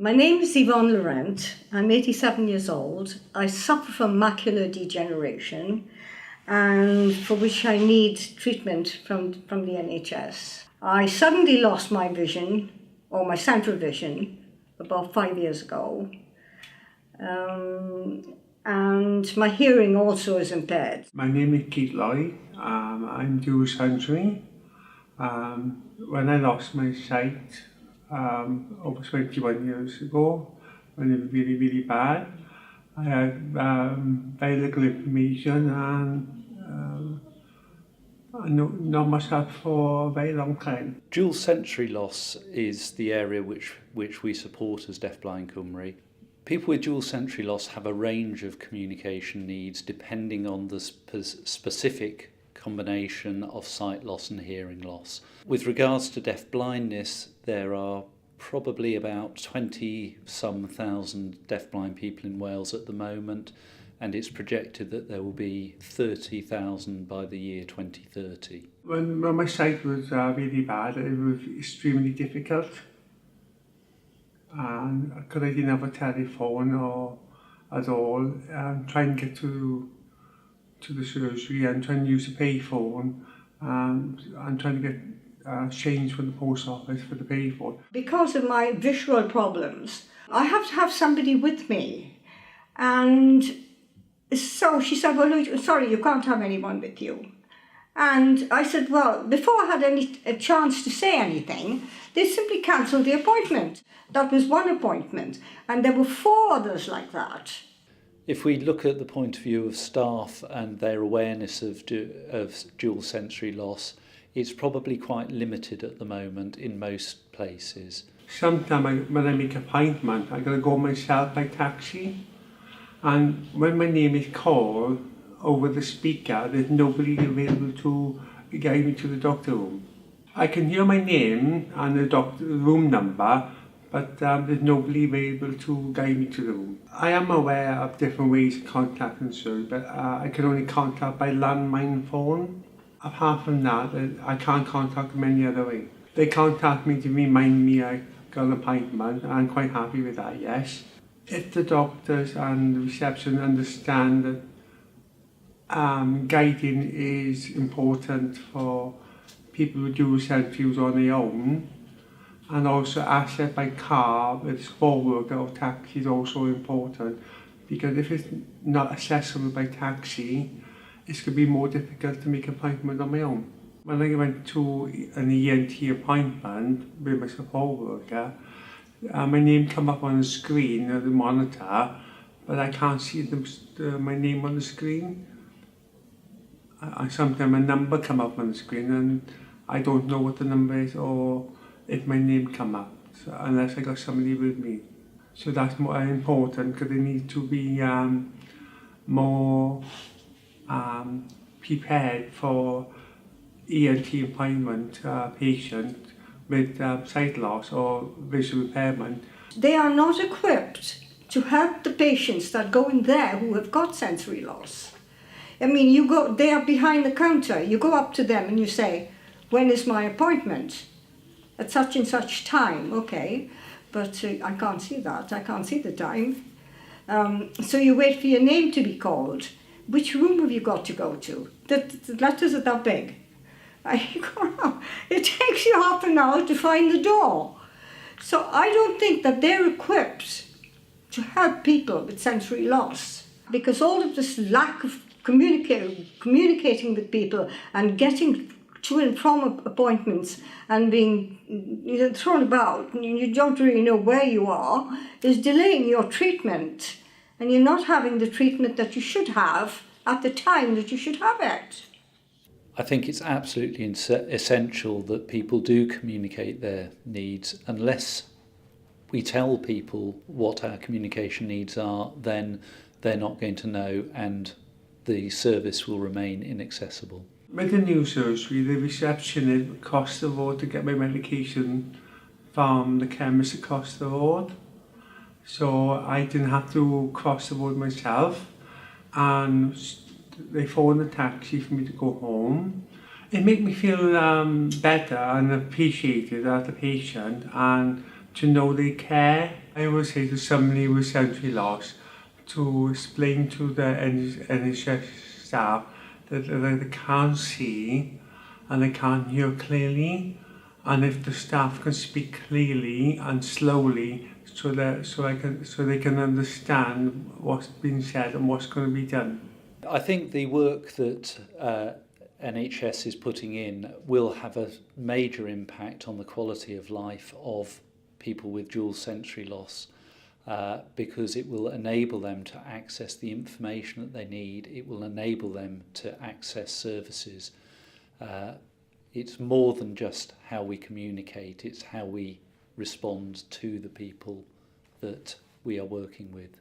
My name is Yvonne Laurent. I'm 87 years old. I suffer from macular degeneration and for which I need treatment from the NHS. I suddenly lost my vision, or my central vision, about 5 years ago. And my hearing also is impaired. My name is Gwneud. I'm dual sensory. When I lost my sight over 21 years ago, when it was really, really bad, I had very little information and not much help for a very long time. Dual sensory loss is the area which we support as Deafblind Cymraeg. People with dual sensory loss have a range of communication needs depending on the specific combination of sight loss and hearing loss. With regards to deaf blindness, there are probably about 20-some thousand deafblind people in Wales at the moment, and it's projected that there will be 30,000 by the year 2030. When my sight was really bad, it was extremely difficult. And because I didn't have a telephone or at all, trying to get to the surgery and trying to use a payphone and trying to get change from the post office for the payphone. Because of my visual problems, I have to have somebody with me. And so she said, well, sorry, you can't have anyone with you. And I said, well, before I had a chance to say anything, they simply cancelled the appointment. That was one appointment, and there were 4 others like that. If we look at the point of view of staff and their awareness of dual sensory loss, it's probably quite limited at the moment in most places. Sometimes when I make an appointment, I got to go myself by taxi. And when my name is called over the speaker, there's nobody available to guide me to the doctor room. I can hear my name and the doctor room number, but there's nobody available to guide me to the room. I am aware of different ways of contacting surgery, but I can only contact by landline phone. Apart from that, I can't contact them any other way. They contact me to remind me I got an appointment, and I'm quite happy with that, yes. If the doctors and the reception understand that guiding is important for people with dual sensory on their own, and also access by car with support worker or taxi is also important, because if it's not accessible by taxi, it's going to be more difficult to make an appointment on my own. When I went to an ENT appointment with my support worker, my name come up on the screen of the monitor, but I can't see my name on the screen. Sometimes a number come up on the screen and I don't know what the number is or if my name come up, so, unless I got somebody with me. So that's more important, because they need to be more prepared for ENT appointment patient with sight loss or visual impairment. They are not equipped to help the patients that go in there who have got sensory loss. I mean, they are behind the counter, you go up to them and you say, when is my appointment? At such and such time, okay, but I can't see that, I can't see the time. So you wait for your name to be called. Which room have you got to go to? The letters are that big. It takes you half an hour to find the door. So I don't think that they're equipped to help people with sensory loss, because all of this lack of communicating with people and getting to and from appointments and being thrown about, and you don't really know where you are, is delaying your treatment, and you're not having the treatment that you should have at the time that you should have it. I think it's absolutely essential that people do communicate their needs. Unless we tell people what our communication needs are, then they're not going to know, and the service will remain inaccessible. With the new surgery, the receptionist across the road to get my medication from the chemist across the road. So I didn't have to cross the road myself, and they phoned a taxi for me to go home. It made me feel better and appreciated as a patient, and to know they care. I would say to somebody with sensory loss to explain to the NHS staff that they can't see and they can't hear clearly, and if the staff can speak clearly and slowly so they can understand what's been said and what's going to be done. I think the work that NHS is putting in will have a major impact on the quality of life of people with dual sensory loss, because it will enable them to access the information that they need. It will enable them to access services. It's more than just how we communicate, it's how we respond to the people that we are working with.